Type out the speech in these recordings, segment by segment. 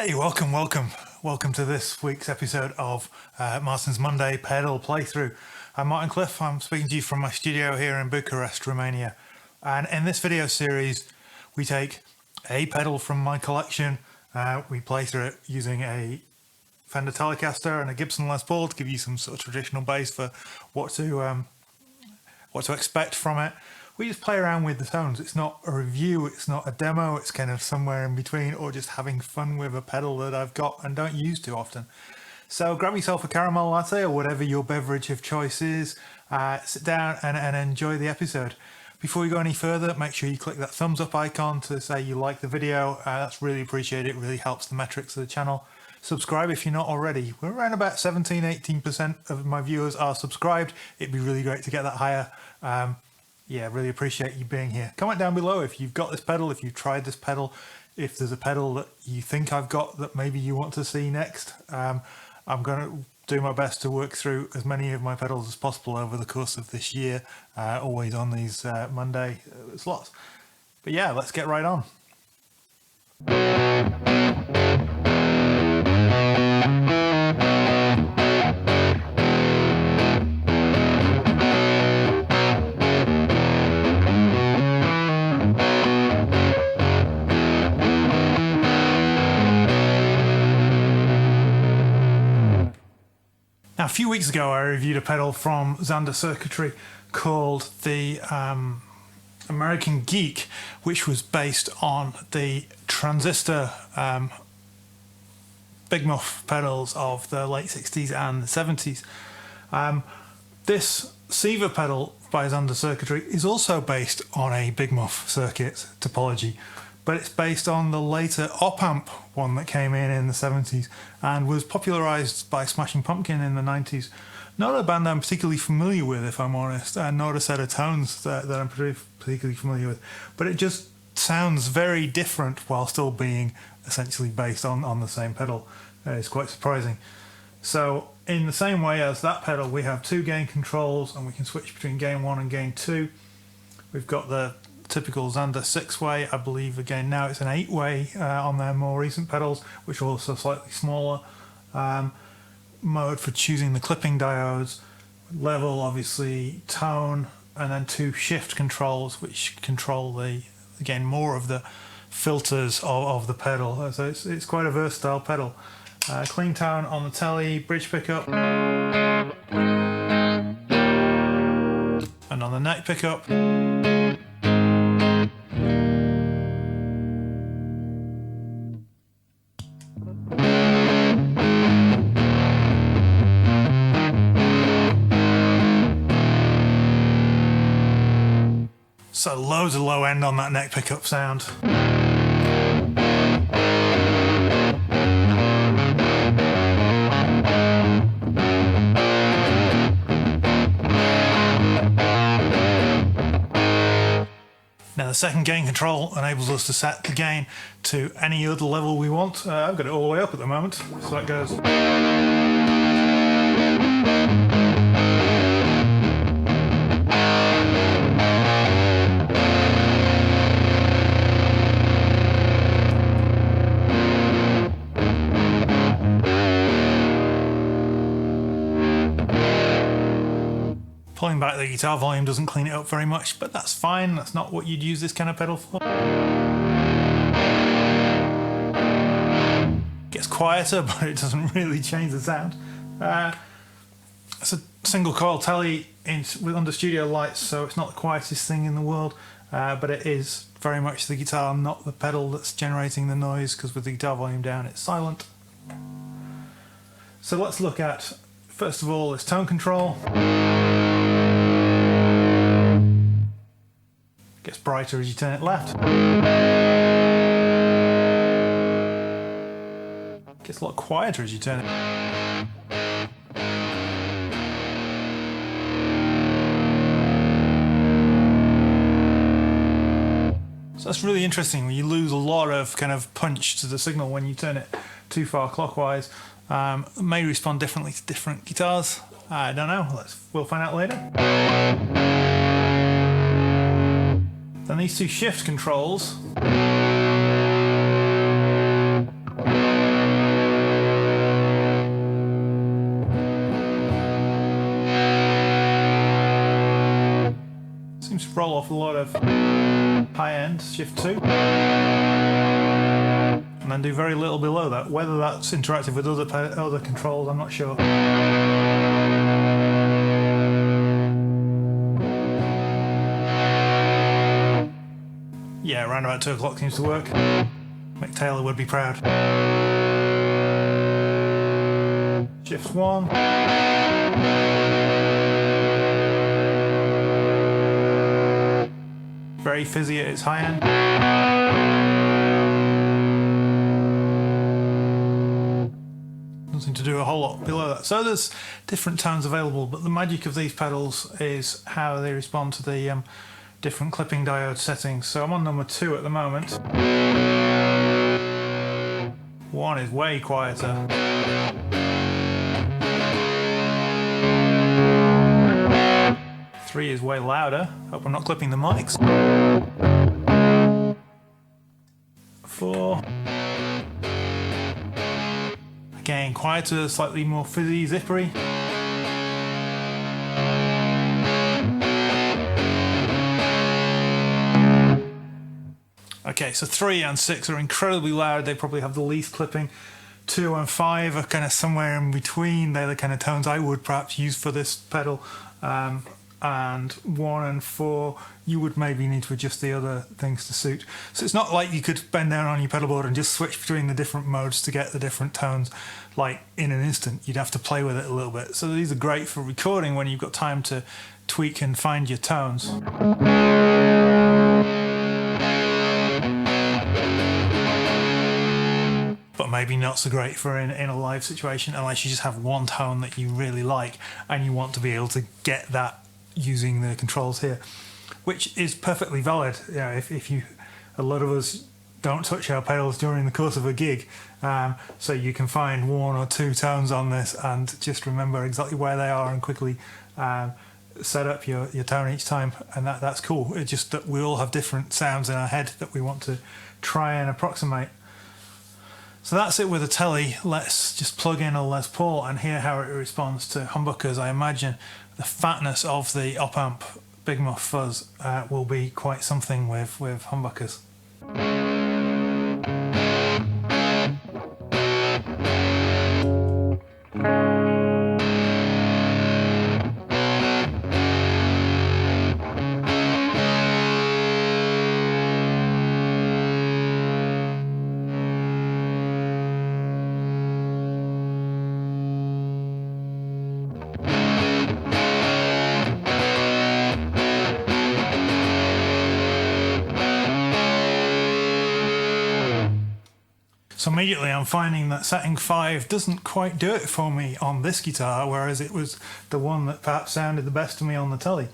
Hey, welcome to this week's episode of Martin's Monday pedal playthrough. I'm Martin Cliffe. I'm speaking to you from my studio here in Bucharest, Romania. And in this video series, we take a pedal from my collection. We play through it using a Fender Telecaster and a Gibson Les Paul to give you some sort of traditional bass for what to expect from it. We just play around with the tones. It's not a review, it's not a demo, it's kind of somewhere in between, or just having fun with a pedal that I've got and don't use too often. So grab yourself a caramel latte or whatever your beverage of choice is, sit down and enjoy the episode. Before we go any further, make sure you click that thumbs up icon to say you like the video. That's really appreciated. It really helps the metrics of the channel. Subscribe if you're not already. We're around about 17-18% of my viewers are subscribed. It'd be really great to get that higher. Yeah, really appreciate you being here. Comment down below if you've got this pedal, if you've tried this pedal, if there's a pedal that you think I've got that maybe you want to see next. I'm going to do my best to work through as many of my pedals as possible over the course of this year, always on these Monday slots. But yeah, let's get right on. Now, a few weeks ago, I reviewed a pedal from Zander Circuitry called the American Geek, which was based on the transistor Big Muff pedals of the late 60s and the 70s. This Siva pedal by Zander Circuitry is also based on a Big Muff circuit topology, but it's based on the later op-amp one that came in the 70s and was popularized by Smashing Pumpkin in the 90s. Not a band I'm particularly familiar with, if I'm honest, and not a set of tones that I'm particularly familiar with, but it just sounds very different while still being essentially based on the same pedal. It's quite surprising. So in the same way as that pedal, we have two gain controls and we can switch between gain 1 and gain 2. We've got the typical Zander 6-way, I believe again now it's an 8-way on their more recent pedals, which are also slightly smaller. Mode for choosing the clipping diodes, level obviously, tone, and then two shift controls which control again more of the filters of the pedal. So it's quite a versatile pedal. Clean tone on the telly, bridge pickup, and on the neck pickup. So loads of low end on that neck pickup sound. Now the second gain control enables us to set the gain to any other level we want. I've got it all the way up at the moment, so that goes. Pulling back the guitar volume doesn't clean it up very much, but that's fine. That's not what you'd use this kind of pedal for. It gets quieter, but it doesn't really change the sound. It's a single coil telly under studio lights, so it's not the quietest thing in the world, but it is very much the guitar, not the pedal that's generating the noise, because with the guitar volume down, it's silent. So let's look at, first of all, this tone control. Gets brighter as you turn it left. Gets a lot quieter as you turn it. So that's really interesting. You lose a lot of kind of punch to the signal when you turn it too far clockwise. It may respond differently to different guitars. I don't know. We'll find out later. Then these two shift controls roll off a lot of high end, shift 2, and then do very little below that. Whether that's interactive with other controls, I'm not sure. Yeah, around about 2 o'clock seems to work. Mick Taylor would be proud. Shift 1. Very fizzy at its high end. Nothing to do a whole lot below that. So there's different tones available, but the magic of these pedals is how they respond to the different clipping diode settings. So I'm on number 2 at the moment. 1 is way quieter. 3 is way louder. Hope I'm not clipping the mics. 4. Again, quieter, slightly more fizzy, zippery. Okay, so 3 and 6 are incredibly loud. They probably have the least clipping. 2 and 5 are kind of somewhere in between. They're the kind of tones I would perhaps use for this pedal. And 1 and 4, you would maybe need to adjust the other things to suit. So it's not like you could bend down on your pedal board and just switch between the different modes to get the different tones like in an instant. You'd have to play with it a little bit. So these are great for recording when you've got time to tweak and find your tones. But maybe not so great for in a live situation unless you just have one tone that you really like and you want to be able to get that using the controls here, which is perfectly valid. You know, if you, a lot of us don't touch our pedals during the course of a gig, so you can find 1 or 2 tones on this and just remember exactly where they are and quickly set up your tone each time, and that's cool. It's just that we all have different sounds in our head that we want to try and approximate. So that's it with a Tele. Let's just plug in a Les Paul and hear how it responds to humbuckers. I imagine the fatness of the op-amp Big Muff Fuzz will be quite something with humbuckers. So immediately I'm finding that setting 5 doesn't quite do it for me on this guitar, whereas it was the one that perhaps sounded the best to me on the Tele.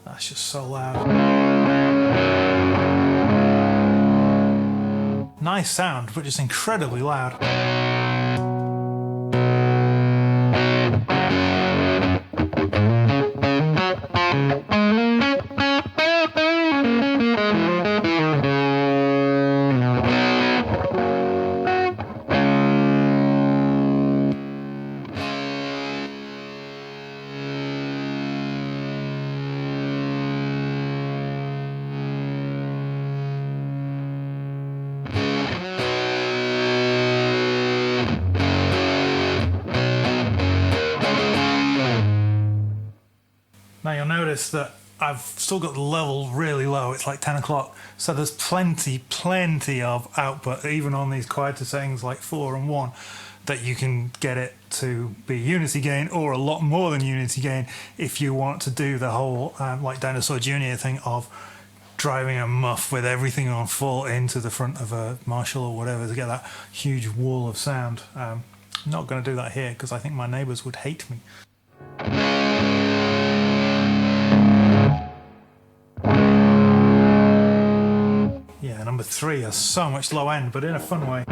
That's just so loud. Nice sound, but just incredibly loud. Now you'll notice that I've still got the level really low. It's like 10 o'clock. So there's plenty of output, even on these quieter settings like 4 and 1, that you can get it to be unity gain or a lot more than unity gain if you want to do the whole, like Dinosaur Jr. thing of driving a muff with everything on full into the front of a Marshall or whatever to get that huge wall of sound. I'm not going to do that here because I think my neighbours would hate me. Yeah, number 3 has so much low end, but in a fun way.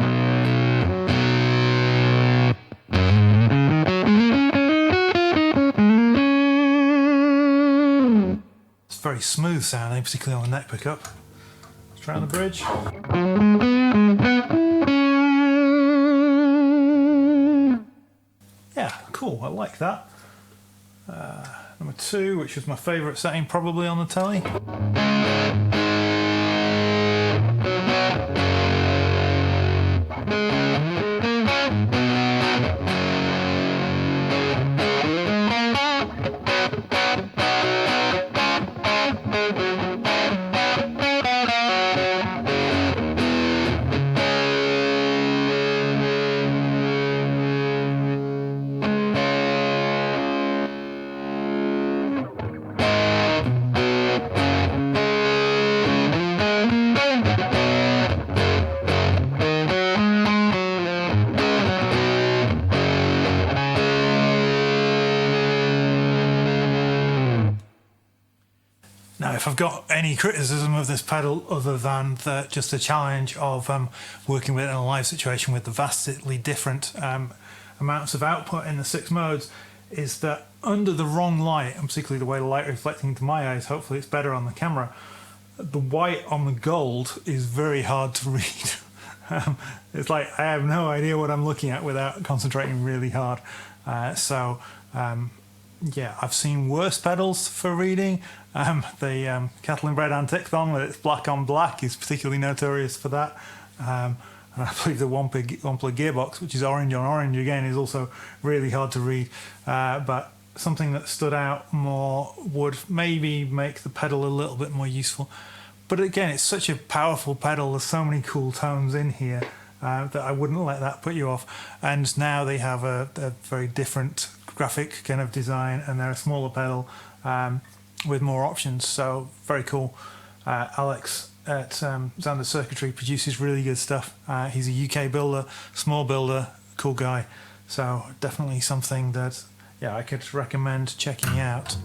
It's very smooth sounding, particularly on the neck pickup. Let's try on the bridge. Yeah, cool, I like that. Number 2, which was my favourite setting probably on the telly. Now, if I've got any criticism of this pedal other than just the challenge of working with it in a live situation with the vastly different amounts of output in the 6 modes, is that under the wrong light, and particularly the way the light reflecting into my eyes, hopefully it's better on the camera, the white on the gold is very hard to read. It's like I have no idea what I'm looking at without concentrating really hard. Yeah, I've seen worse pedals for reading. The Cattle and Bread Antichthon with its black on black is particularly notorious for that. And I believe the Wampler Gearbox, which is orange on orange again, is also really hard to read. But something that stood out more would maybe make the pedal a little bit more useful. But again, it's such a powerful pedal. There's so many cool tones in here that I wouldn't let that put you off. And now they have a very different graphic kind of design, and they're a smaller pedal with more options, so very cool. Alex at Zander Circuitry produces really good stuff. He's a UK builder, small builder, cool guy, so definitely something that I could recommend checking out.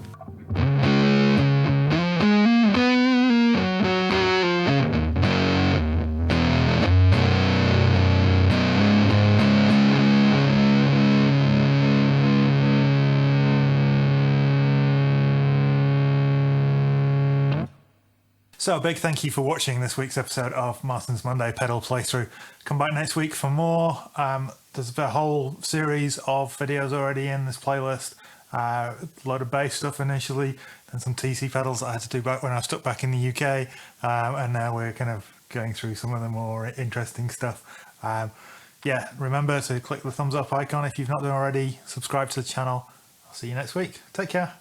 So a big thank you for watching this week's episode of Martin's Monday Pedal Playthrough. Come back next week for more. There's a whole series of videos already in this playlist. A load of bass stuff initially, then some TC pedals that I had to do back when I was stuck back in the UK. And now we're kind of going through some of the more interesting stuff. Yeah, remember to click the thumbs up icon if you've not done already. Subscribe to the channel. I'll see you next week. Take care.